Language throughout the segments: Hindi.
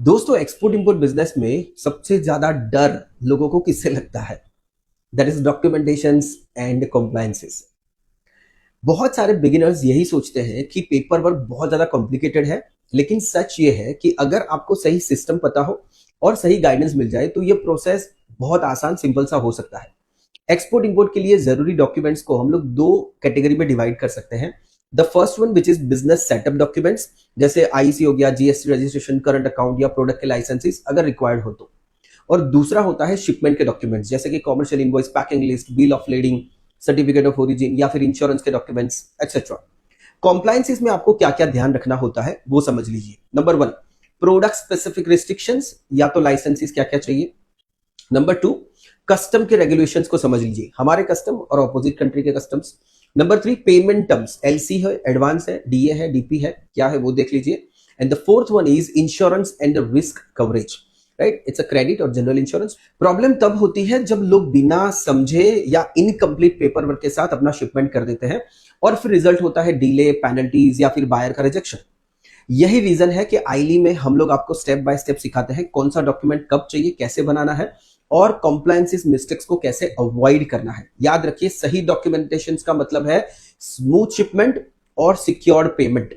दोस्तों, एक्सपोर्ट इंपोर्ट बिजनेस में सबसे ज्यादा डर लोगों को किससे लगता है? That is documentations and compliances. बहुत सारे बिगिनर्स यही सोचते हैं कि पेपर वर्क बहुत ज्यादा कॉम्प्लिकेटेड है, लेकिन सच ये है कि अगर आपको सही सिस्टम पता हो और सही गाइडेंस मिल जाए तो ये प्रोसेस बहुत आसान, सिंपल सा हो सकता है। एक्सपोर्ट इंपोर्ट के लिए जरूरी डॉक्यूमेंट्स को हम लोग दो कैटेगरी में डिवाइड कर सकते हैं। The first one which is business setup documents, जैसे आईसी हो गया, जीएसटी रजिस्ट्रेशन, करंट अकाउंट या प्रोडक्ट के लाइसेंसेस अगर रिक्वायर्ड हो तो। और दूसरा होता है शिपमेंट के डॉक्यूमेंट्स, जैसे कि commercial invoice, packing list, bill of lading, certificate of origin या फिर इंश्योरेंस के डॉक्यूमेंट्स एक्सेट्रा। कॉम्प्लायंसेस में आपको क्या क्या ध्यान रखना होता है वो समझ लीजिए। Number one, product specific restrictions या तो लाइसेंसेस क्या क्या चाहिए। नंबर टू, कस्टम के रेगुलेशंस को समझ लीजिए, हमारे कस्टम और ऑपोजिट कंट्री के customs. Number three, payment terms, LC है, एडवांस है, डीए है, डीपी है, क्या है वो देख लीजिए। And the fourth one is insurance and risk coverage, right? It's a credit और जनरल इंश्योरेंस। प्रॉब्लम तब होती है जब लोग बिना समझे या इनकम्प्लीट पेपर वर्क के साथ अपना शिपमेंट कर देते हैं और फिर रिजल्ट होता है डिले, पेनल्टीज या फिर बायर का रिजेक्शन। यही रीजन है कि आईली में हम लोग आपको स्टेप बाय स्टेप सिखाते हैं कौन सा डॉक्यूमेंट कब चाहिए, कैसे बनाना है और कॉम्प्लायंसेस मिस्टेक्स को कैसे अवॉइड करना है। याद रखिए, सही डॉक्यूमेंटेशन का मतलब है स्मूथ शिपमेंट और सिक्योर्ड पेमेंट।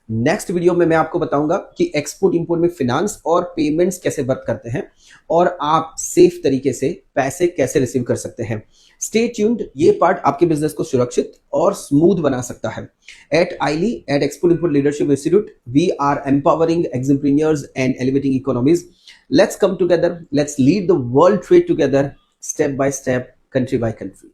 नेक्स्ट वीडियो में मैं आपको बताऊंगा कि एक्सपोर्ट इंपोर्ट में फिनांस और पेमेंट्स कैसे वर्क करते हैं और आप सेफ तरीके से पैसे कैसे रिसीव कर सकते हैं। स्टे ट्यून्ड, ये पार्ट आपके बिजनेस को सुरक्षित और स्मूथ बना सकता है। At EILI, at export import leadership institute, we are empowering entrepreneurs and elevating economies. Let's come together. Let's lead the world trade together, step by step, country by country.